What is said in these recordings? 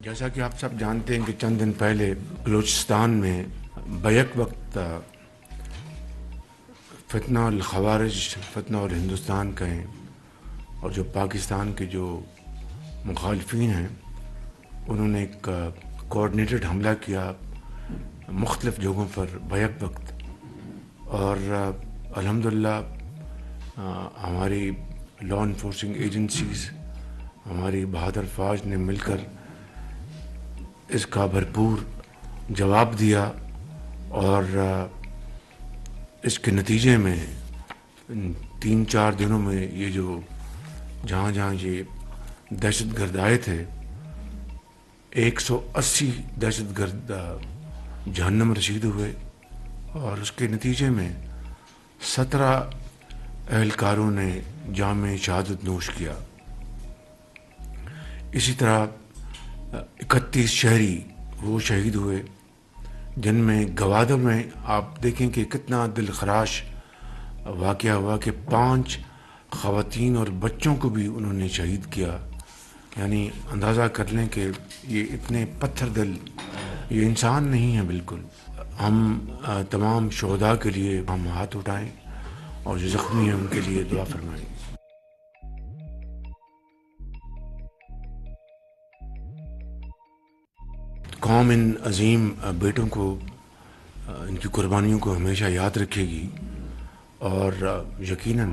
جیسا کہ آپ سب جانتے ہیں کہ چند دن پہلے بلوچستان میں بیک وقت فتنہ الخوارج، فتنہ اور ہندوستان کہیں، اور جو پاکستان کے جو مخالفین ہیں انہوں نے ایک کوآرڈینیٹڈ حملہ کیا مختلف جگہوں پر بیک وقت، اور الحمدللہ ہماری لا انفورسنگ ایجنسیز، ہماری بہادر فوج نے مل کر اس کا بھرپور جواب دیا، اور اس کے نتیجے میں 3-4 دنوں میں یہ جو جہاں جہاں یہ دہشت گرد آئے تھے 180 دہشت گرد جہنم رسید ہوئے، اور اس کے نتیجے میں 17 اہلکاروں نے جام شہادت نوش کیا۔ اسی طرح 31 شہری وہ شہید ہوئے، جن میں گوادر میں آپ دیکھیں کہ کتنا دل خراش واقعہ ہوا کہ 5 خواتین اور بچوں کو بھی انہوں نے شہید کیا۔ یعنی اندازہ کر لیں کہ یہ اتنے پتھر دل، یہ انسان نہیں ہیں بالکل۔ ہم تمام شہداء کے لیے ہم ہاتھ اٹھائیں، اور جو زخمی ہیں ان کے لیے دعا فرمائیں۔ قوم ان عظیم بیٹوں کو، ان کی قربانیوں کو ہمیشہ یاد رکھے گی، اور یقیناً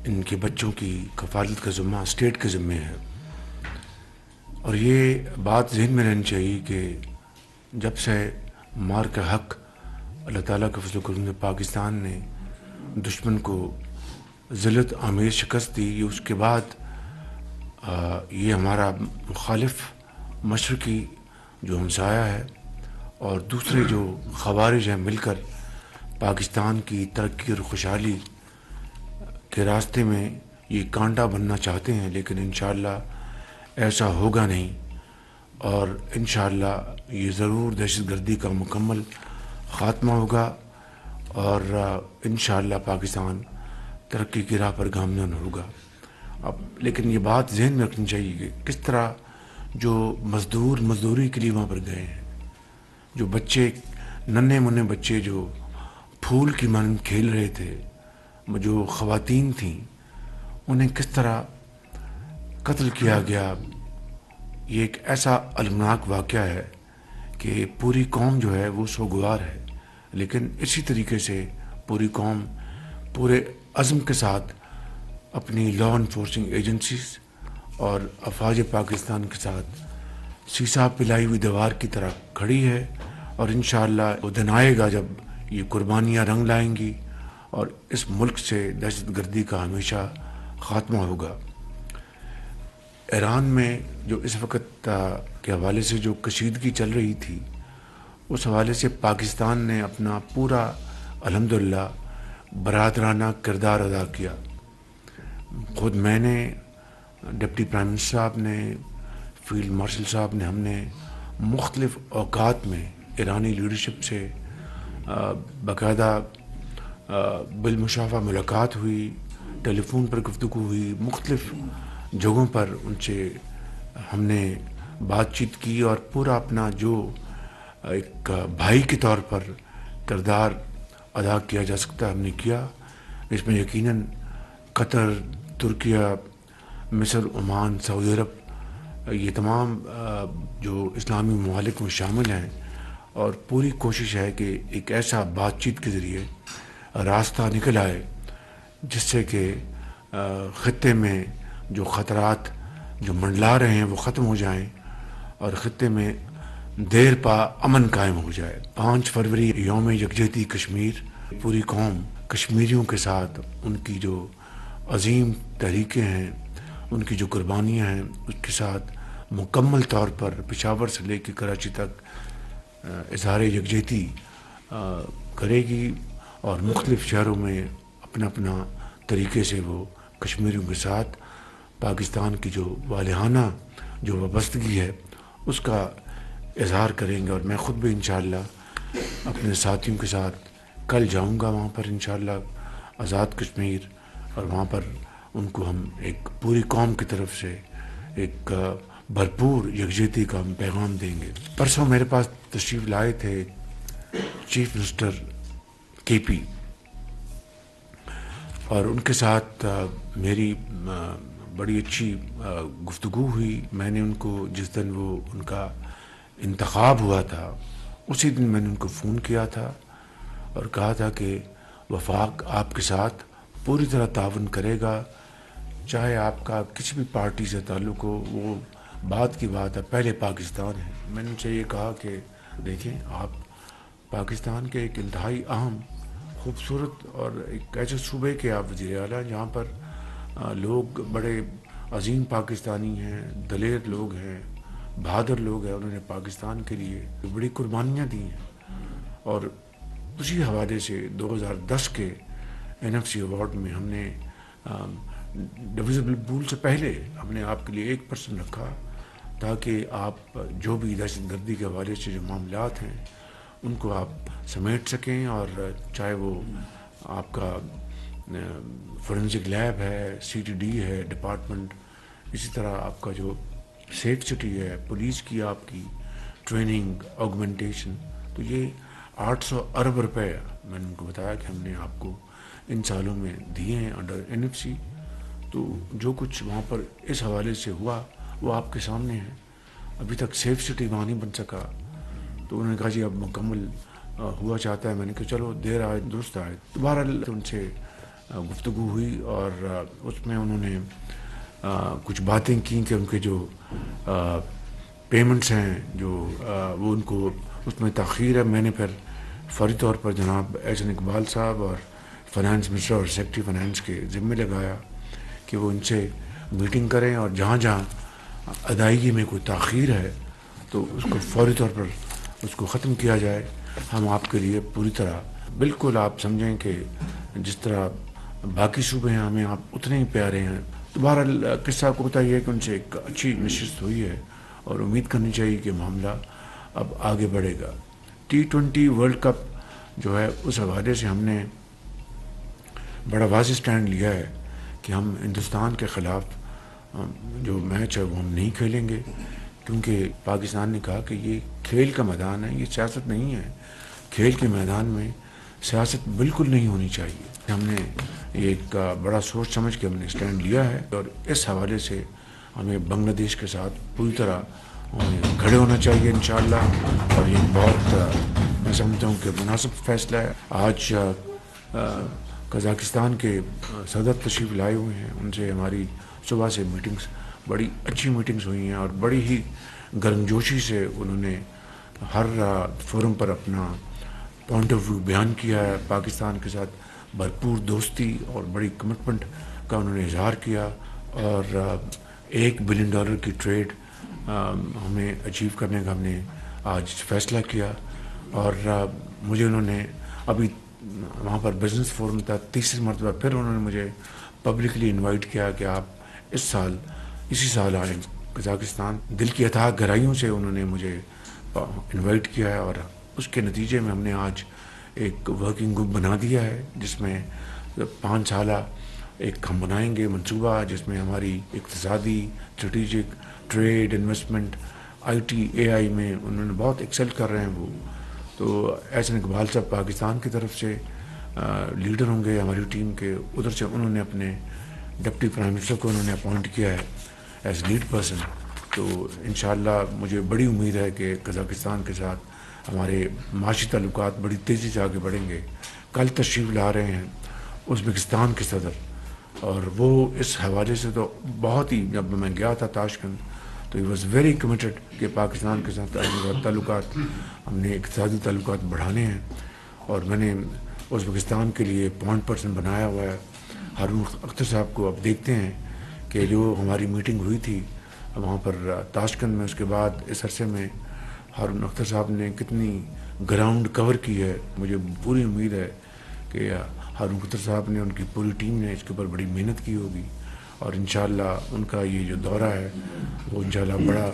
ان کے بچوں کی کفالت کا ذمہ اسٹیٹ کے ذمے ہے۔ اور یہ بات ذہن میں رہنی چاہیے کہ جب سے مار کا حق اللہ تعالیٰ کے فضل و کرم سے پاکستان نے دشمن کو ذلت آمیز شکست دی، اس کے بعد یہ ہمارا مخالف مشرقی جو ہمسایہ ہے اور دوسرے جو خوارج ہیں مل کر پاکستان کی ترقی اور خوشحالی کے راستے میں یہ کانٹا بننا چاہتے ہیں، لیکن انشاءاللہ ایسا ہوگا نہیں، اور انشاءاللہ یہ ضرور دہشت گردی کا مکمل خاتمہ ہوگا، اور انشاءاللہ پاکستان ترقی کی راہ پر گامزن ہوگا۔ اب لیکن یہ بات ذہن میں رکھنی چاہیے کہ کس طرح جو مزدوری کے لیے وہاں پر گئے ہیں، جو بچے ننھے منھے بچے جو پھول کی مانند کھیل رہے تھے، جو خواتین تھیں، انہیں کس طرح قتل کیا گیا، یہ ایک ایسا المناک واقعہ ہے کہ پوری قوم جو ہے وہ سوگوار ہے۔ لیکن اسی طریقے سے پوری قوم پورے عزم کے ساتھ اپنی لا انفورسنگ ایجنسیز اور افواج پاکستان کے ساتھ سیسا پلائی ہوئی دیوار کی طرح کھڑی ہے، اور انشاءاللہ وہ دن آئے گا جب یہ قربانیاں رنگ لائیں گی اور اس ملک سے دہشت گردی کا ہمیشہ خاتمہ ہوگا۔ ایران میں جو اس وقت کے حوالے سے جو کشیدگی چل رہی تھی، اس حوالے سے پاکستان نے اپنا پورا الحمدللہ برادرانہ کردار ادا کیا۔ خود میں نے، ڈپٹی پرائم منسٹر صاحب نے، فیلڈ مارشل صاحب نے، ہم نے مختلف اوقات میں ایرانی لیڈرشپ سے باقاعدہ بالمشافہ ملاقات ہوئی، ٹیلی فون پر گفتگو ہوئی، مختلف جگہوں پر ان سے ہم نے بات چیت کی، اور پورا اپنا جو ایک بھائی کے طور پر کردار ادا کیا جا سکتا ہم نے کیا۔ اس میں یقیناً قطر، ترکیہ، مصر، عمان، سعودی عرب، یہ تمام جو اسلامی ممالک میں شامل ہیں، اور پوری کوشش ہے کہ ایک ایسا بات چیت کے ذریعے راستہ نکل آئے جس سے کہ خطے میں جو خطرات جو منڈلا رہے ہیں وہ ختم ہو جائیں، اور خطے میں دیر پا امن قائم ہو جائے۔ 5 فروری یوم یکجہتی کشمیر، پوری قوم کشمیریوں کے ساتھ ان کی جو عظیم تحریکیں ہیں، ان کی جو قربانیاں ہیں، اس کے ساتھ مکمل طور پر پشاور سے لے کے کراچی تک اظہار یکجہتی کرے گی، اور مختلف شہروں میں اپنا اپنا طریقے سے وہ کشمیریوں کے ساتھ پاکستان کی جو والہانہ جو وابستگی ہے اس کا اظہار کریں گے۔ اور میں خود بھی انشاءاللہ اپنے ساتھیوں کے ساتھ کل جاؤں گا وہاں پر انشاءاللہ آزاد کشمیر، اور وہاں پر ان کو ہم ایک پوری قوم کی طرف سے ایک भरपूर यकजहती का हम पैगाम देंगे। परसों मेरे पास तशरीफ़ लाए थे चीफ मिनिस्टर केपी, और उनके साथ मेरी बड़ी अच्छी गुफ्तगू हुई। मैंने उनको जिस दिन वो उनका इंतखाब हुआ था उसी दिन मैंने उनको फ़ोन किया था और कहा था कि वफाक आपके साथ पूरी तरह तावन करेगा, चाहे आपका किसी भी पार्टी से ताल्लुक़ हो, वो बात की बात है, पहले पाकिस्तान है। मैंने उनसे ये कहा कि देखें, आप पाकिस्तान के एक इंतहाई अहम, खूबसूरत और एक ऐसे सूबे के आप वज़ीर आला हैं जहाँ पर लोग बड़े अजीम पाकिस्तानी हैं, दलेर लोग हैं, बहादुर लोग हैं। उन्होंने पाकिस्तान के लिए बड़ी कुर्बानियाँ दी हैं, और उसी हवाले से 2010 के NFC अवार्ड में हमने डिविजिबल पूल से पहले हमने आपके लिए 1% रखा, ताकि आप जो भी दहशतगर्दी के हवाले से जो मामलात हैं उनको आप समेट सकें, और चाहे वो आपका फोरेंसिक लैब है, CTD है डिपार्टमेंट, इसी तरह आपका जो सेफ सिटी है, पुलिस की आपकी ट्रेनिंग, ऑगमेंटेशन, तो ये 800 अरब रुपए मैंने उनको बताया कि हमने आपको इन सालों में दिए हैं अंडर NFC। तो जो कुछ वहाँ पर इस हवाले से हुआ वो आपके सामने है। अभी तक सेफ सिटी वहाँ नहीं बन सका, तो उन्होंने कहा जी अब मुकम्मल हुआ चाहता है। मैंने कहा चलो देर आए दुरुस्त आए। दोबारा उनसे गुफ्तगू हुई और उसमें उन्होंने कुछ बातें की कि उनके जो पेमेंट्स हैं जो वो उनको उसमें ताख़ीर है। मैंने फिर फौरी तौर पर जनाब एहसन इकबाल साहब और फाइनेंस मिनिस्टर और सेक्रेटरी फाइनेंस के ज़िम्मे लगाया कि वो इनसे मीटिंग करें, और जहाँ जहाँ अदायगी में कोई ताख़ीर है तो उसको फौरी तौर पर उसको ख़त्म किया जाए। हम आपके लिए पूरी तरह, बिल्कुल आप समझें कि जिस तरह बाकी सूबे हैं हमें आप उतने ही प्यारे हैं। तो बहरहाल किस्सा को होता है कि उनसे एक अच्छी नशिस्त हुई है और उम्मीद करनी चाहिए कि मामला अब आगे बढ़ेगा। T20 वर्ल्ड कप जो है उस हवाले से हमने बड़ा वाज़ेह स्टैंड लिया है कि हम हिंदुस्तान के ख़िलाफ़ जो मैच है वो हम नहीं खेलेंगे, क्योंकि पाकिस्तान ने कहा कि ये खेल का मैदान है, ये सियासत नहीं है। खेल के मैदान में सियासत बिल्कुल नहीं होनी चाहिए। हमने एक बड़ा सोच समझ के हमने स्टैंड लिया है, और इस हवाले से हमें बांग्लादेश के साथ पूरी तरह खड़े होना चाहिए इंशाअल्लाह। और ये बहुत मैं समझता हूँ कि मुनासिब फैसला है। आज कज़ाकिस्तान के सदर तशरीफ़ लाए हुए हैं, उनसे हमारी सुबह से मीटिंग्स, बड़ी अच्छी मीटिंग्स हुई हैं और बड़ी ही गर्मजोशी से उन्होंने हर फोरम पर अपना पॉइंट ऑफ व्यू बयान किया है। पाकिस्तान के साथ भरपूर दोस्ती और बड़ी कमिटमेंट का उन्होंने इजहार किया, और $1 बिलियन की ट्रेड हमें अचीव करने का हमने आज फैसला किया। और मुझे उन्होंने अभी वहाँ पर बिज़नेस फोरम था, तीसरी मरतबा फिर उन्होंने मुझे पब्लिकली इनवाइट किया कि आप इसी साल आएँ कज़ाकिस्तान। दिल की अथाह गहराइयों से उन्होंने मुझे इनवाइट किया है, और उसके नतीजे में हमने आज एक वर्किंग ग्रुप बना दिया है, जिसमें 5 साला एक हम बनाएंगे मंसूबा, जिसमें हमारी इक़्तिसादी, strategic, trade, investment, IT, AI में उन्होंने बहुत एक्सेल कर रहे हैं वो। तो एहसन इकबाल साहब पाकिस्तान की तरफ से लीडर होंगे हमारी टीम के, उधर से उन्होंने अपने डिप्टी प्राइम मिनिस्टर को उन्होंने अपॉइंट किया है एज लीड पर्सन। तो इंशाअल्लाह मुझे बड़ी उम्मीद है कि कज़ाकिस्तान के साथ हमारे माशी ताल्लुकात बड़ी तेज़ी से आगे बढ़ेंगे। कल तशरीफ़ ला रहे हैं उज़्बेकिस्तान के सदर, और वो इस हवाले से तो बहुत ही, जब मैं गया था ताशकंद तो ही वॉज़ वेरी कमिटेड कि पाकिस्तान के साथ ताल्लुकात हमने इक़्तिसादी ताल्लुकात बढ़ाने हैं। और मैंने उज़्बेकिस्तान के लिए पॉइंट पर्सन बनाया हुआ है हारून अख्तर साहब को। अब देखते हैं कि जो हमारी मीटिंग हुई थी वहाँ पर ताशकंद में, उसके बाद इस अरसे में हारून अख्तर साहब ने कितनी ग्राउंड कवर की है। मुझे पूरी उम्मीद है कि हारून अख्तर साहब ने, उनकी पूरी टीम ने इसके ऊपर बड़ी मेहनत की होगी, और इंशाअल्लाह उनका ये जो दौरा है वो इंशाअल्लाह बड़ा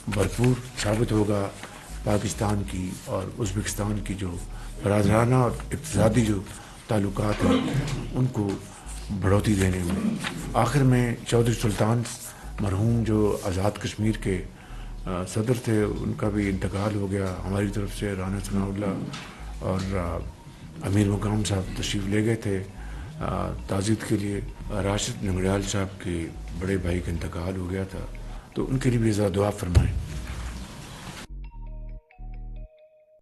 भरपूर साबित होगा पाकिस्तान की और उज़्बेकिस्तान की जो बरादराना और इक़्तिसादी जो ताल्लुकात हैं उनको बढ़ोतरी देने में। आखिर में चौधरी सुल्तान مرحوم جو آزاد کشمیر کے صدر تھے ان کا بھی انتقال ہو گیا. ہماری طرف سے رانا ثناء اللہ اور امیر مقام صاحب تشریف لے گئے تھے تعزیت کے لیے. راشد ننگریال صاحب کے بڑے بھائی کا انتقال ہو گیا تھا, تو ان کے لیے بھی ذرا دعا فرمائیں.